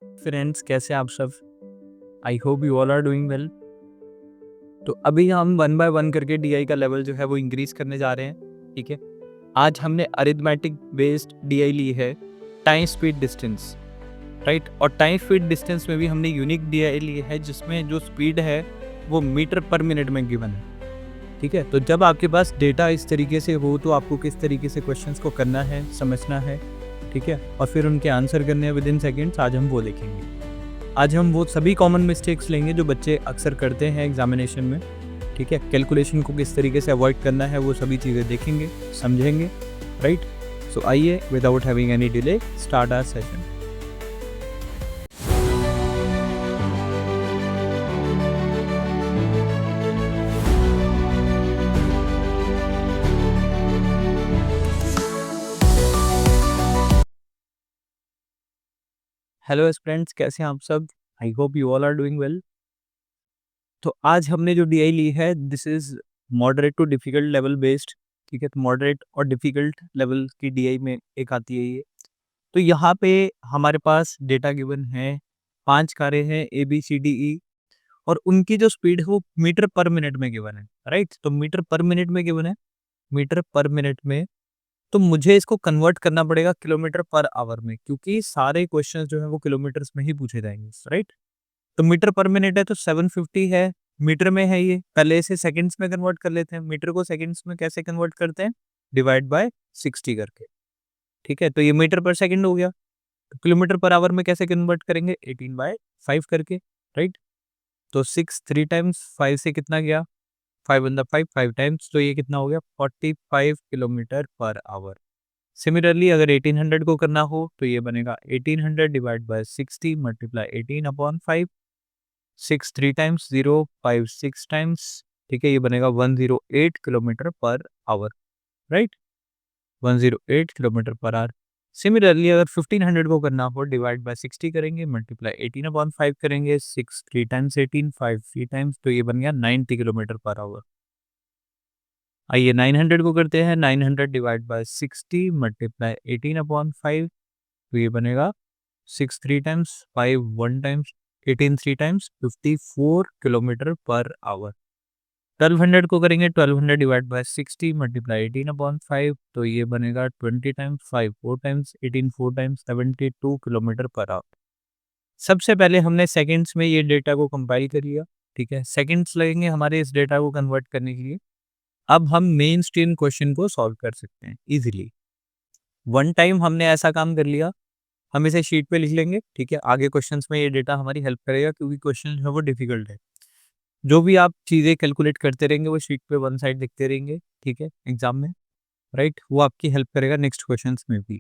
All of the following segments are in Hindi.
फ्रेंड्स, कैसे आप सब? I hope you all are doing well. तो अभी हम वन बाय वन करके डीआई का लेवल जो है वो इंक्रीज करने जा रहे हैं। ठीक है, आज हमने अरिथमेटिक बेस्ड डीआई ली है, टाइम स्पीड डिस्टेंस, राइट। और टाइम स्पीड डिस्टेंस में भी हमने यूनिक डीआई ली है जिसमें जो स्पीड है वो मीटर पर मिनट में गिवन है। ठीक है, तो जब आपके पास डेटा इस तरीके से हो तो आपको किस तरीके से क्वेश्चंस को करना है, समझना है। ठीक है, और फिर उनके आंसर करने हैं विद इन सेकेंड्स। आज हम वो देखेंगे। आज हम वो सभी कॉमन मिस्टेक्स लेंगे जो बच्चे अक्सर करते हैं एग्जामिनेशन में। ठीक है, कैलकुलेशन को किस तरीके से अवॉइड करना है वो सभी चीज़ें देखेंगे, समझेंगे, राइट। सो आइए without having any delay start our session. Hello friends, कैसे हैं आप सब? I hope you all are doing well. तो आज हमने जो डीआई ली है this is moderate to difficult level based. ठीक है, तो मॉडरेट और डिफिकल्ट लेवल की डीआई में एक आती है ये। तो यहाँ पे हमारे पास डेटा गिवन है, 5 कारें हैं A B C D E, और उनकी जो स्पीड है वो मीटर पर मिनट में गिवन है, राइट। तो मीटर पर मिनट में गिवन है, मीटर पर मिनट में। तो मुझे इसको कन्वर्ट करना पड़ेगा किलोमीटर पर आवर में, क्योंकि सारे क्वेश्चंस जो है वो किलोमीटर्स में ही पूछे जाएंगे, राइट। तो मीटर पर मिनट है तो 750 है, मीटर में है ये। पहले इसे सेकंड्स में कन्वर्ट कर लेते हैं। मीटर को सेकंड्स में कैसे कन्वर्ट करते हैं? डिवाइड बाय 60 करके। ठीक है, तो ये मीटर पर सेकंड हो गया। तो किलोमीटर पर आवर में कैसे कन्वर्ट करेंगे? 18/5 करके, राइट। तो 6 3 टाइम्स 5 से कितना गया? 5 वन 5 5 टाइम्स, तो ये कितना हो गया? 45 किलोमीटर पर आवर। सिमिलरली अगर 1800 को करना हो तो ये बनेगा 1800 divide by 60 multiply 18/5। 6 3 times 0 5 6 times. ठीक है, ये बनेगा 108 kilometre per our, right. 108 kilometre per our. Similarly अगर 1500 को करना हो डिवाइड बाय 60 करेंगे, मल्टीप्लाई 18/5 करेंगे, 6 3 टाइम्स 18 5 3 टाइम्स, तो ये बन गया 90 किलोमीटर पर आवर। आइए 900 को करते हैं, 900 डिवाइड बाय 60 मल्टीप्लाई 18/5, तो ये बनेगा 6 3 times 5 1 times 18 3 times 54 kilometre per our. 1200 को करेंगे, 1200 डिवाइड बाय 60 मल्टीप्लाई 18/5, तो ये बनेगा 20 times 5 4 times 18 4 times 72 kilometre per our. सबसे पहले हमने सेकंड्स में ये डेटा को कंपाइल कर लिया। ठीक है, सेकंड्स लगेंगे हमारे इस डेटा को कन्वर्ट करने के लिए। अब हम मेन स्ट्रीम क्वेश्चन को सॉल्व कर सकते हैं इजीली। वन टाइम हमने ऐसा काम कर लिया, हम इसे शीट पे लिख लेंगे। ठीक है, आगे क्वेश्चंस में ये डेटा हमारी हेल्प करेगा क्योंकि क्वेश्चन जो है वो डिफिकल्ट है। जो भी आप चीज़ें कैलकुलेट करते रहेंगे वो शीट पे वन साइड लिखते रहेंगे। ठीक है, एग्जाम में, राइट, वो आपकी हेल्प करेगा नेक्स्ट क्वेश्चंस में भी।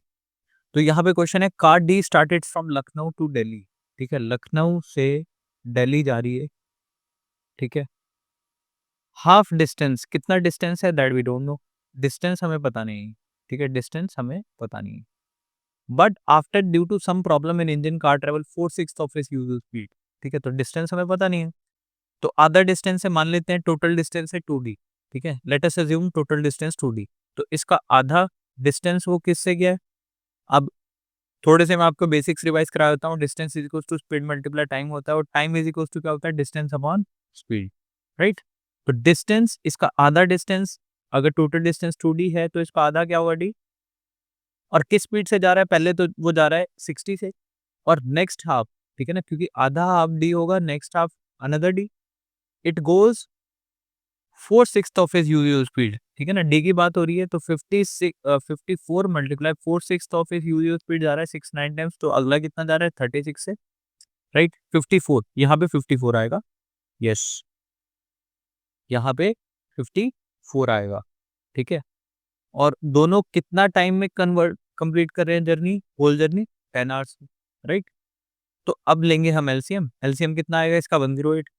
तो यहाँ पे क्वेश्चन है, car D started from Lucknow to Delhi. ठीक है, लखनऊ से दिल्ली जा रही है। ठीक है, हाफ डिस्टेंस, कितना डिस्टेंस है that we don't know, distance हमें पता नहीं है। ठीक है, डिस्टेंस हमें पता नहीं है। But after due to some problem in engine car travel 4/6 of its usual speed. ठीक है, तो डिस्टेंस हमें पता नहीं है। तो अदर डिस्टेंस है, मान लेते हैं टोटल डिस्टेंस है 2d। ठीक है, let us assume total distance 2d। तो इसका आधा डिस्टेंस वो किससे गया है? अब थोड़े से मैं आपको बेसिक्स रिवाइज करा देता हूँ। Distance is equal to speed multiply time होता है, और टाइम इज इक्वल टू क्या होता है? Distance upon speed, right. तो डिस्टेंस, इसका आधा डिस्टेंस, अगर टोटल डिस्टेंस 2d है तो इसका आधा क्या होगा? d। और किस स्पीड से जा रहा है? पहले तो वो जा रहा है 60 से, और नेक्स्ट हाफ, ठीक है ना, क्योंकि आधा हाफ डी होगा, next half another D. It goes 4/6 of is usual speed. ठीक है ना, डी की बात हो रही है, तो 54 multiply 4/6 of is usual speed जा रहा है 6 9 टाइम्स, तो अगला कितना जा रहा है? 36 से, राइट। 54, यहाँ पे 54 आएगा, यस, यहाँ पे 54 आएगा। ठीक है, और दोनों कितना टाइम में कन्वर्ट कंप्लीट कर रहे हैं journey, whole journey? 10 hours, right. तो अब लेंगे हम एलसीएम। एलसीएम कितना आएगा इसका? 108।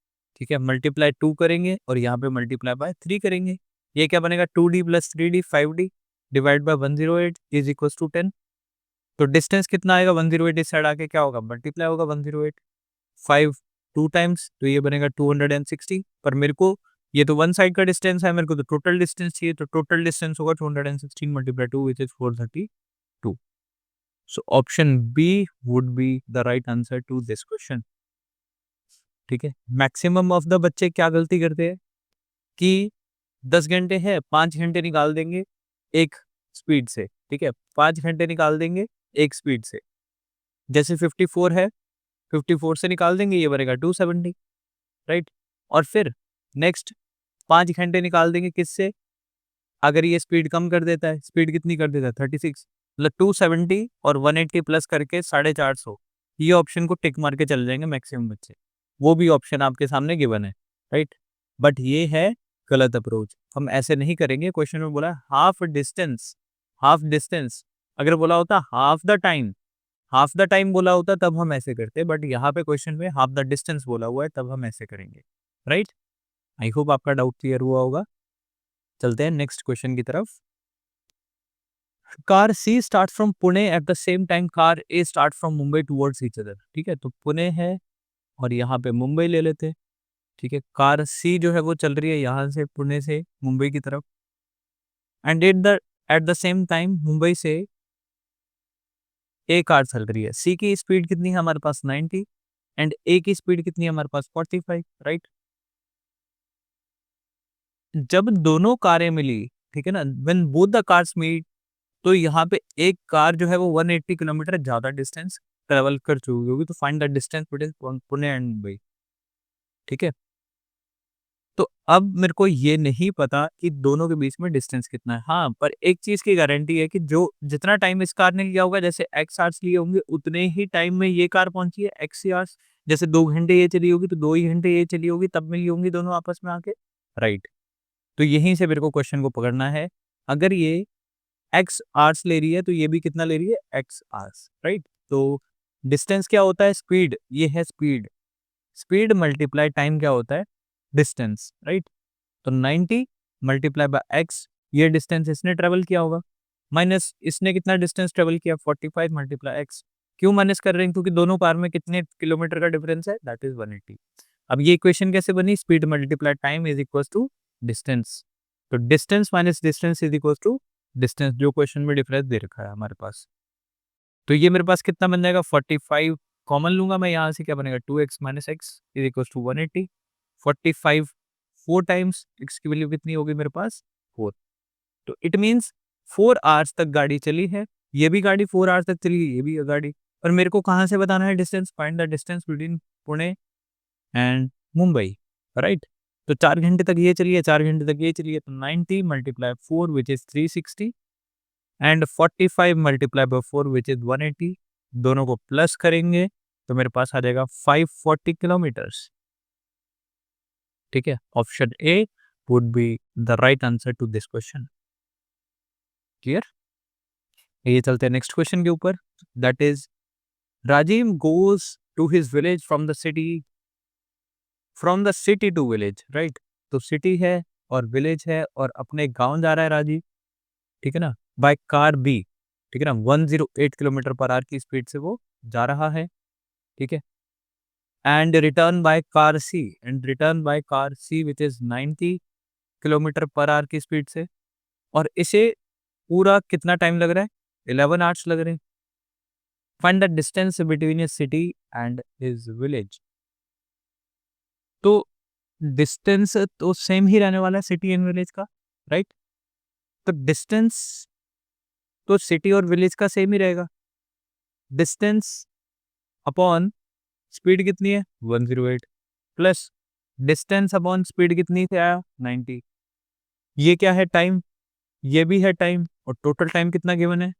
ठीक है, मल्टीप्लाई 2 करेंगे और यहाँ पे मल्टीप्लाई बाय 3 करेंगे। ये क्या बनेगा? 2d plus 3d 5d divide by 108 is equal to 10। तो डिस्टेंस कितना आएगा? 108 इस साइड आके क्या होगा? मल्टीप्लाई होगा 108 5 2 टाइम्स, तो ये बनेगा 260। पर मेरे को ये तो वन साइड का डिस्टेंस है, मेरे को तो टोटल डिस्टेंस चाहिए, तो टोटल डिस्टेंस होगा 216 multiply 2 which is 432। So option B would be the right answer to this question. ठीक है, मैक्सिमम ऑफ द बच्चे क्या गलती करते हैं कि 10 घंटे है, 5 घंटे निकाल देंगे एक स्पीड से। ठीक है, 5 घंटे निकाल देंगे एक स्पीड से। जैसे 54 है, 54 से निकाल देंगे, ये बनेगा 270, राइट। और फिर नेक्स्ट 5 घंटे निकाल देंगे किससे, अगर ये स्पीड कम कर देता है, स्पीड कितनी कर देता है 36, मतलब 270 और 180 प्लस करके 450, ये ऑप्शन को टिक मार के चल जाएंगे मैक्सिमम बच्चे। वो भी ऑप्शन आपके सामने गिवन है, राइट। बट ये है गलत अप्रोच, हम ऐसे नहीं करेंगे। क्वेश्चन में बोला हाफ डिस्टेंस, हाफ डिस्टेंस, अगर बोला होता half the time, half the time बोला होता तब हम ऐसे करते, बट यहाँ पे क्वेश्चन में हाफ द डिस्टेंस बोला हुआ है तब हम ऐसे करेंगे, राइट। आई होप आपका डाउट क्लियर हुआ होगा। चलते हैं नेक्स्ट क्वेश्चन की तरफ। Car C start from Pune at the same time car A start from Mumbai towards each other. ठीक है, तो पुणे है और यहाँ पे मुंबई ले लेते हैं। ठीक है, कार सी जो है वो चल रही है यहाँ से पुणे से मुंबई की तरफ, and eight the same time Mumbai से ए कार चल रही है। सी की स्पीड कितनी है हमारे पास 90 एंड ए की स्पीड कितनी है हमारे पास 45, राइट। जब दोनों कारें मिली, ठीक है ना, when both the cars meet, तो यहाँ पे एक कार जो है वो 180 किलोमीटर ज्यादा डिस्टेंस ट्रेवल कर चुकी होगी। तो find the distance between Pune and Mumbai. ठीक है, तो अब मेरे को ये नहीं पता कि दोनों के बीच में डिस्टेंस कितना है। हाँ, पर एक चीज की गारंटी है कि जो जितना टाइम इस कार ने लिया होगा, जैसे एक्स आवर्स लिए होंगे उतने ही टाइम में ये कार पहुंची है, एक्स आवर्स। जैसे 2 घंटे ये चली होगी तो 2 ही घंटे ये चली होगी, तब मिली होंगी दोनों आपस में आके, राइट। तो यहीं से मेरे को क्वेश्चन को पकड़ना है। अगर ये एक्स आवर्स ले रही है तो ये भी कितना ले रही है, एक्स आवर्स, राइट। तो डिस्टेंस क्या होता है, स्पीड, ये है स्पीड, स्पीड मल्टीप्लाई टाइम क्या होता है, डिस्टेंस, राइट। तो 90 मल्टीप्लाई बाय एक्स, ये डिस्टेंस इसने ट्रेवल किया होगा, माइनस इसने कितना डिस्टेंस ट्रेवल किया 45 मल्टीप्लाई एक्स। क्यों माइनस कर रहे हैं, क्योंकि दोनों कार में कितने किलोमीटर का डिफरेंस है, दैट इज 180। अब ये इक्वेशन कैसे बनी, speed multiply time is equal to distance. तो distance minus distance is equal to distance, जो क्वेश्चन में डिफरेंस दे रखा है हमारे पास। तो ये मेरे पास कितना बन जाएगा 45, कॉमन लूंगा मैं यहाँ से, क्या बनेगा 2x minus X is equal to 180। 45 4 times, X की वैल्यू कितनी होगी मेरे पास 4। तो इट मीन्स 4 आवर्स तक गाड़ी चली है, ये भी गाड़ी 4 आवर्स तक चली है, ये भी गाड़ी। और मेरे को कहाँ से बताना है distance, find the distance between Pune and Mumbai, right. तो 4 घंटे तक ये चली है, 4 घंटे तक ये चली है, तो 90 multiply 4 which is 360 and 45 multiply by 4 which is 180। दोनों को प्लस करेंगे तो मेरे पास आ जाएगा 540 किलोमीटर्स। ठीक है, option A would be the right answer to this question. Clear. ये चलते हैं नेक्स्ट क्वेश्चन के ऊपर, that is Rajiv goes to his village from the city to village, right. तो सिटी है और विलेज है और अपने गांव जा रहा है राजीव, ठीक है ना, बाय कार बी, ठीक है ना, 108 किलोमीटर पर आवर की स्पीड से वो जा रहा है, ठीक है। And return by car C, and return by car C which is 90 kilometre per hour की स्पीड से, और इसे पूरा कितना टाइम लग रहा है, 11 आवर्स लग रहे हैं। Find the distance between A city and his village. तो डिस्टेंस तो सेम ही रहने वाला है सिटी एंड विलेज का, राइट। तो डिस्टेंस तो सिटी और विलेज का सेम ही रहेगा। डिस्टेंस अपॉन स्पीड कितनी है 108, प्लस डिस्टेंस अपॉन स्पीड कितनी से आया 90। ये क्या है, टाइम, ये भी है टाइम, और टोटल टाइम कितना गिवन है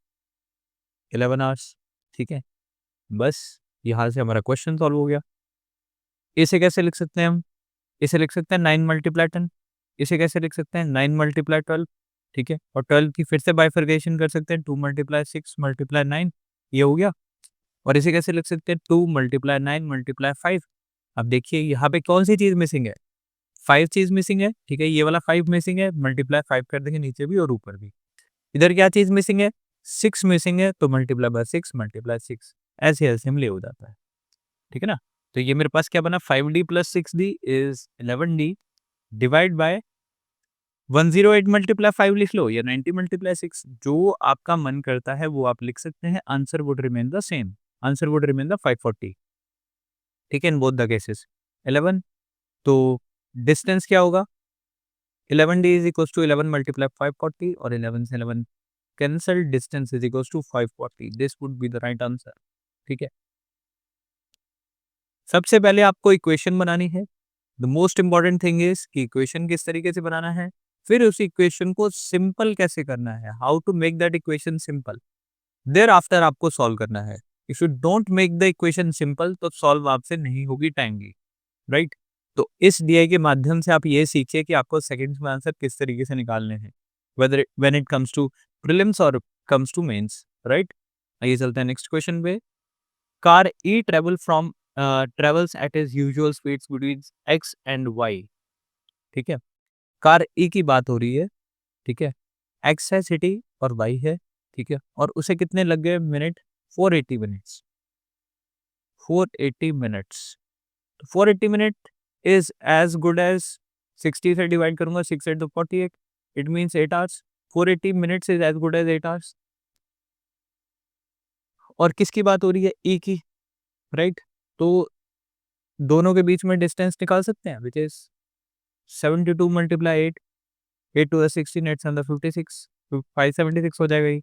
11 आवर्स। ठीक है, बस यहाँ से हमारा क्वेश्चन सॉल्व हो गया। इसे कैसे लिख सकते हैं हम, इसे लिख सकते हैं 9 मल्टीप्लाई 10। इसे कैसे लिख सकते हैं 9 मल्टीप्लाई 12, ठीक है। और 12 की फिर से बाइफर्केशन कर सकते हैं, 2 मल्टीप्लाई 6 मल्टीप्लाई 9, ये हो गया। और इसे कैसे लिख सकते हैं 2 मल्टीप्लाई 9 मल्टीप्लाई 5। अब देखिए यहाँ पे कौन सी चीज मिसिंग है, 5 चीज मिसिंग है, ठीक है। ये वाला 5 मिसिंग है, मल्टीप्लाई 5 कर देंगे नीचे भी और ऊपर भी। इधर क्या चीज मिसिंग है, 6 मिसिंग है, तो मल्टीप्लाई बाय 6 मल्टीप्लाई 6, ऐसे असेंबली हो जाता है, ठीक है ना। तो ये मेरे पास क्या बना 5d plus 6d is 11d divide by 108 multiply 5 लिख लो या 90 मल्टीप्लाई 6, जो आपका मन करता है वो आप लिख सकते हैं। Answer would remain the same, answer would remain the 540, ठीक है, इन बोथ द केसेस। 11, तो डिस्टेंस क्या होगा? 11d is equals to 11 multiply 540 और 11 से 11 cancel, distance is equals to 540, this would be the right answer, ठीक है। सबसे पहले आपको इक्वेशन बनानी है। The most important thing is कि इक्वेशन किस तरीके से बनाना है, फिर उस इक्वेशन को सिंपल कैसे करना है, how to make that equation simple, thereafter आपको सॉल्व करना है। If you don't make the equation simple तो सॉल्व आपसे नहीं होगी टाइमली, राइट। तो इस डीआई के माध्यम से आप ये सीखिए कि आपको सेकंड्स में आंसर किस तरीके से निकालने हैं, whether when it comes to prelims और कम्स टू मेंस, राइट। आइए चलते हैं नेक्स्ट क्वेश्चन पे। Car E travels at its usual speeds between x and y, ठीक है। कार ई की बात हो रही है, ठीक है। x है सिटी और y है, ठीक है, और उसे कितने लग गए minute? 480 minutes, 480 minutes. 480 minute is as good as 60 से डिवाइड करूंगा, 6 8 तो 48, it means 8 hours. 480 minutes is as good as 8 hours. और किसकी बात हो रही है? ई की, राइट। तो दोनों के बीच में डिस्टेंस निकाल सकते हैं, विच इज 72 मल्टीप्लाई 8, 8 टू 16, 8 7 56, 576 हो जाएगा ये,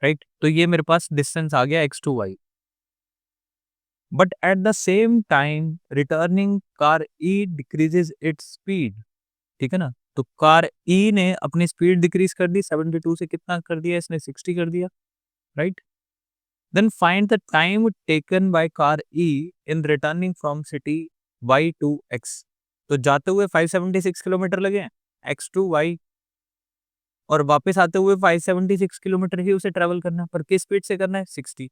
राइट। तो ये मेरे पास डिस्टेंस आ गया X to Y. But at the same time returning car E decreases its speed, ठीक है ना। तो कार ई ने अपनी स्पीड डिक्रीज कर दी, 72 से कितना कर दिया इसने? 60 कर दिया, right. Then find the time taken by car E in returning from city Y to X. तो जाते हुए 576 किलोमीटर लगे हैं एक्स टू वाई, और वापस आते हुए 576 किलोमीटर ही उसे ट्रेवल करना है, पर किस स्पीड से करना है? 60।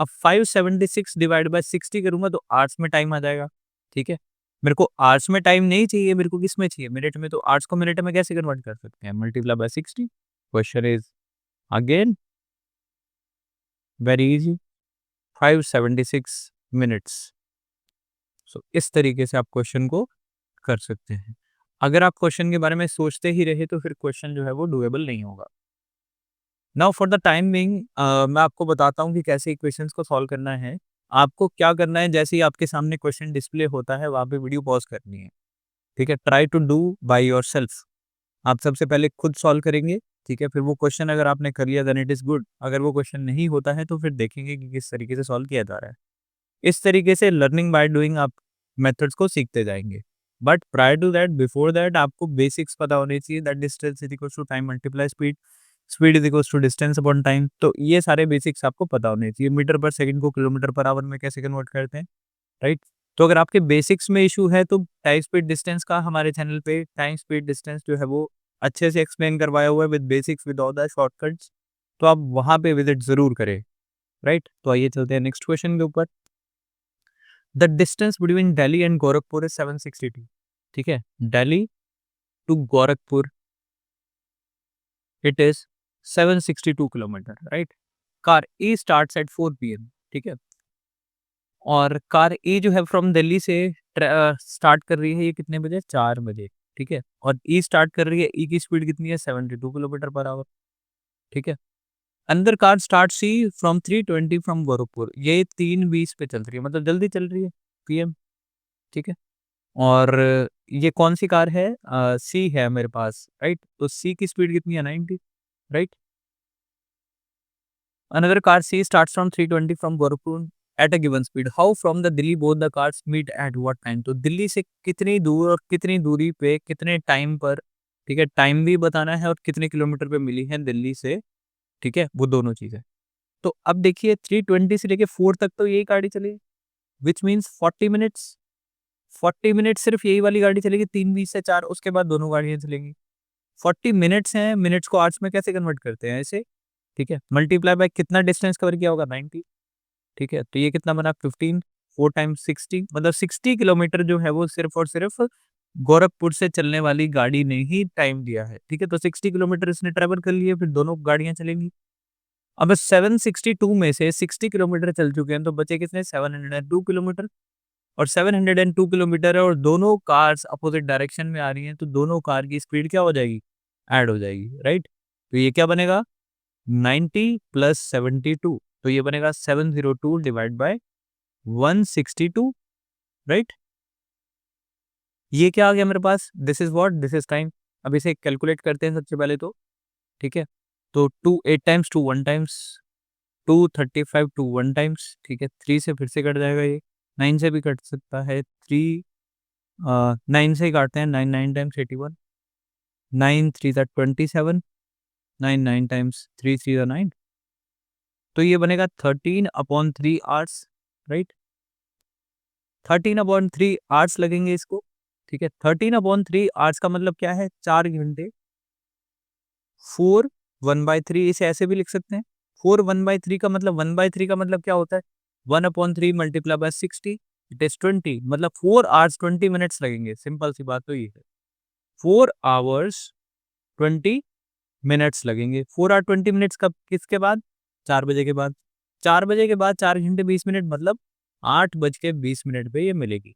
अब 576 डिवाइड बाय 60 करूंगा तो आवर्स में टाइम आ जाएगा, ठीक है। मेरे को आवर्स में टाइम नहीं चाहिए, मेरे को किस में चाहिए? मिनट में। तो आवर्स को मिनट में कैसे कन्वर्ट कर सकते हैं? Multiply by 60। Question is again very easy, 576 minutes. So इस तरीके से आप क्वेश्चन को कर सकते हैं। अगर आप क्वेश्चन के बारे में सोचते ही रहे तो फिर क्वेश्चन जो है वो डुएबल नहीं होगा। Now for the time being मैं आपको बताता हूँ कि कैसे इक्वेशंस को सॉल्व करना है। आपको क्या करना है, जैसे ही आपके सामने क्वेश्चन डिस्प्ले होता है वहाँ पे वीडियो पॉज करनी है, ठीक है। Try to do by yourself. आप सबसे पहले खुद सॉल्व करेंगे, ठीक है। फिर वो क्वेश्चन अगर आपने कर लिया देन इट इज गुड, अगर वो क्वेश्चन नहीं होता है तो फिर देखेंगे कि किस तरीके से सॉल्व किया जा रहा है। इस तरीके से लर्निंग बाय डूइंग आप मेथड्स को सीखते जाएंगे। But prior to that, before that, आपको बेसिक्स पता होने चाहिए, that distance is equal to time multiply speed, speed is equal to distance upon time. तो ये सारे बेसिक्स आपको पता होने चाहिए। मीटर पर सेकंड को किलोमीटर पर आवर में कैसे कन्वर्ट करते हैं, राइट। तो अगर आपके बेसिक्स में इशू है तो टाइम स्पीड डिस्टेंस का हमारे चैनल पे टाइम स्पीड डिस्टेंस जो है वो अच्छे से एक्सप्लेन करवाया हुआ है with basics, with all the shortcuts. तो आप वहाँ पे विजिट जरूर करें, राइट। तो आइए चलते हैं नेक्स्ट क्वेश्चन के ऊपर। The distance between Delhi and Gorakhpur is 762, ठीक है। Delhi to Gorakhpur it is 762 kilometre, right. Car A starts at 4 PM, ठीक है। और कार ए जो है फ्रॉम दिल्ली से स्टार्ट कर रही है, ये कितने बजे? 4 बजे, ठीक है। और ई स्टार्ट कर रही है, ई की स्पीड कितनी है? 72 किलोमीटर पर आवर, ठीक है। Another car start C from 320 from Gorakhpur, ये 3:20 पे चल रही है, मतलब जल्दी चल रही है, PM, ठीक है। और ये कौन सी कार है? सी है मेरे पास, राइट। तो सी की स्पीड कितनी है? 90, right. Another car C starts from 320 from Gorakhpur at a given speed, how from the Delhi both the cars meet at what time. तो दिल्ली से कितनी दूर और कितनी दूरी पे कितने टाइम पर, ठीक है, टाइम भी बताना है और कितने किलोमीटर पे मिली है दिल्ली से, ठीक है, वो दोनों चीजें। तो अब देखिए 320 से लेके 4 तक तो यही गाड़ी चली, विच मीन्स 40 मिनट्स। 40 मिनट सिर्फ यही वाली गाड़ी चलेगी, 3:20 से 4, उसके बाद दोनों गाड़ियां चलेंगी। 40 मिनट्स हैं, मिनट्स को आवर्स में कैसे कन्वर्ट करते हैं? ऐसे, ठीक है। मल्टीप्लाई बाय कितना डिस्टेंस कवर किया होगा? 90, ठीक है। तो ये कितना बना? 15, 4 टाइम्स 60, मतलब 60 किलोमीटर जो है वो सिर्फ और सिर्फ गोरखपुर से चलने वाली गाड़ी ने ही टाइम दिया है, ठीक है। तो 60 किलोमीटर इसने ट्रेवल कर लिए, फिर दोनों गाड़ियां चलेंगी। अब 762 में से 60 किलोमीटर चल चुके हैं तो बचे कितने? 702 किलोमीटर। और 702 किलोमीटर है और दोनों कार्स अपोजिट डायरेक्शन में आ रही हैं, तो दोनों कार की स्पीड क्या हो जाएगी? ऐड हो जाएगी, राइट? तो ये क्या बनेगा? 90 प्लस 72, तो ये बनेगा 702 डिवाइड बाय 162, राइट? ये क्या आ गया मेरे पास? This is what? This is time. अब इसे कैलकुलेट करते हैं सबसे पहले तो, ठीक है? तो 2 8 टाइम्स 2 1 टाइम्स, 235 2 1 टाइम्स, ठीक है? 3 से फिर से कट जाएगा ये, 9 से भी कट सकता है, 3 9 से ही काटते हैं, 9 9 टाइम्स 81, 9 3 ज़ा 27, 9 9 टाइम्स 3 3 ज़ा 9, तो ये बनेगा 13/3 आवर्स, राइट? 13/3 आवर्स लगेंगे इसको, ठीक है? 13/3 आवर्स का मतलब क्या है? 4 घंटे। 4 1/3 इसे ऐसे भी लिख सकते हैं। 4 1/3 का मतलब 1/3 का मतलब क्या होता है? 1/3 मल्टीप्लाई बाय 60, इट इज 20, मतलब 4 आवर्स 20 मिनट्स लगेंगे। सिंपल सी बात तो ये है। 4 आवर्स 20 मिनट्स लगेंगे। 4 आवर 20 मिनट्स कब? किसके बाद? 4 बजे के बाद। 4 बजे के बाद 4 घंटे 20 मिनट मतलब 8 बज के 20 मिनट पे ये मिलेगी।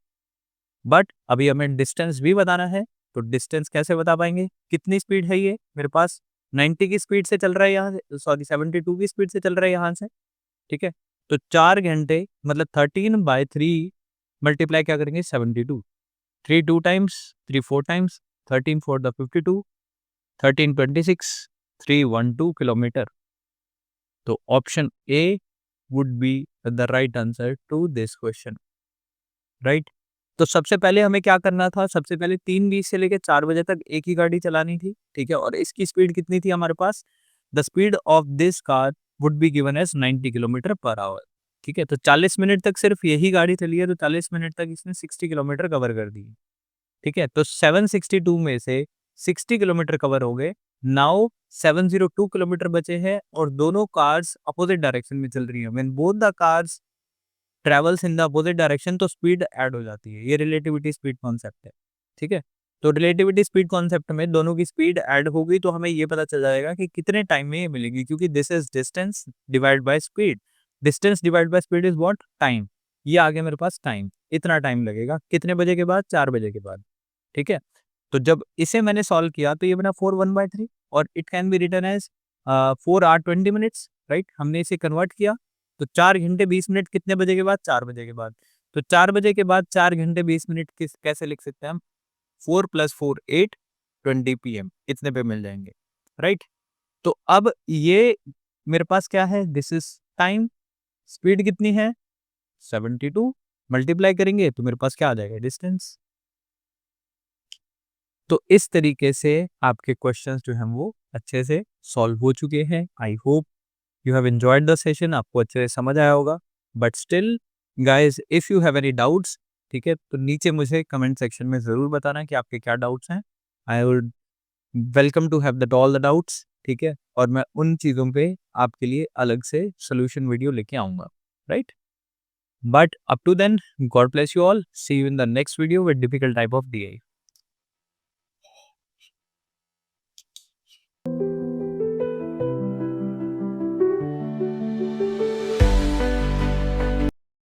बट अभी हमें डिस्टेंस भी बताना है, तो डिस्टेंस कैसे बता पाएंगे? कितनी स्पीड है ये मेरे पास? 90 की स्पीड से चल रहा है यहाँ से, सॉरी 72 की स्पीड से चल रहा है यहाँ से, ठीक है? तो 4 घंटे मतलब 13/3 मल्टीप्लाई क्या करेंगे? 72, 3 2 टाइम्स, 3 4 टाइम्स, 13 4 द 52, 13 26, 312 किलोमीटर। तो option A would be the right answer to this question, right? तो सबसे पहले हमें क्या करना था? सबसे पहले 3:20 से लेके 4 बजे तक एक ही गाड़ी चलानी थी, ठीक है? और इसकी स्पीड कितनी थी हमारे पास? The speed of this car would be given as 90 kilometre per hour, ठीक है? तो 40 मिनट तक सिर्फ यही गाड़ी चली है, तो 40 मिनट तक इसने 60 किलोमीटर कवर कर दी, ठीक है? तो 762 में से 60 किलोमीटर कवर हो गए। नाउ 702 किलोमीटर बचे हैं और दोनों कार्स अपोजिट डायरेक्शन में चल रही हैं। When both the cars travels in the opposite direction, तो स्पीड ऐड हो जाती है। ये रिलेटिविटी स्पीड कॉन्सेप्ट है, ठीक है? तो रिलेटिविटी स्पीड कॉन्सेप्ट में दोनों की स्पीड ऐड होगी तो हमें ये पता चल जाएगा कि कितने टाइम में ये मिलेगी, क्योंकि this is distance divide by speed. Distance divide by speed is what? Time. ये आ गया मेरे पास टाइम। इतना टाइम लगेगा कितने बजे के बाद? 4 बजे के बाद, ठीक है? तो जब इसे मैंने सॉल्व किया तो ये बना 4 1/3 और it can be written as 4 hour 20 minutes, right? हमने इसे कन्वर्ट किया, तो 4 घंटे 20 मिनट कितने बजे के बाद? 4 बजे के बाद। तो 4 बजे के बाद 4 घंटे 20 मिनट किस कैसे लिख सकते हैं हम? 4 + 4 8 20 पीएम इतने पे मिल जाएँगे, राइट? तो अब ये मेरे पास क्या है? This is time. स्पीड कितनी है? 72, मल्टीप्लाई करेंगे तो मेरे पास क्या आ जाएगा? डिस्टेंस। तो इस तरीके से आपके क्वेश्चंस जो हैं वो अच्छे से सॉल्व हो चुके हैं। आई hope you have enjoyed the session, आपको अच्छे से समझ आया होगा। But still guys, if you have any doubts, ठीक है, तो नीचे मुझे कमेंट सेक्शन में ज़रूर बताना कि आपके क्या डाउट्स हैं। I would welcome to have that all the doubts, ठीक है? और मैं उन चीज़ों पे आपके लिए अलग से सॉल्यूशन वीडियो लेके आऊँगा, राइट? But up to then, God bless you all, see you in the next video with difficult type of DI.